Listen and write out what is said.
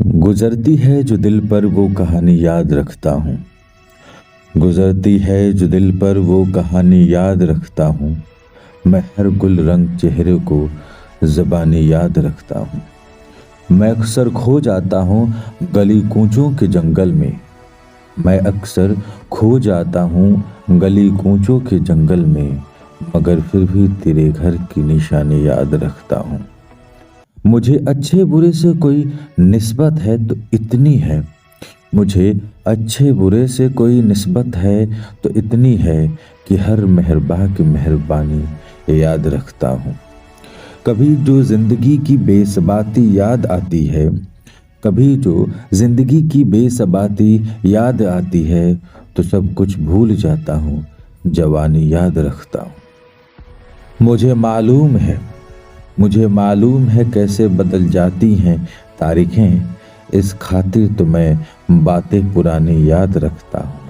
गुजरती है जो दिल पर वो कहानी याद रखता हूँ। गुजरती है जो दिल पर वो कहानी याद रखता हूँ। मैं हर गुल रंग चेहरे को ज़बानी याद रखता हूँ। मैं अक्सर खो जाता हूँ गली कूचों के जंगल में। मैं अक्सर खो जाता हूँ गली कूचों के जंगल में, मगर फिर भी तेरे घर की निशानी याद रखता हूँ। मुझे अच्छे बुरे से कोई निस्बत है तो इतनी है। मुझे अच्छे बुरे से कोई निस्बत है तो इतनी है कि हर मेहरबा की मेहरबानी याद रखता हूँ। कभी जो जिंदगी की बेसबाती याद आती है, कभी जो जिंदगी की बेसबाती याद आती है, तो सब कुछ भूल जाता हूँ, जवानी याद रखता हूँ। मुझे मालूम है कैसे बदल जाती हैं तारीखें, इस खातिर तो मैं बातें पुरानी याद रखता हूँ।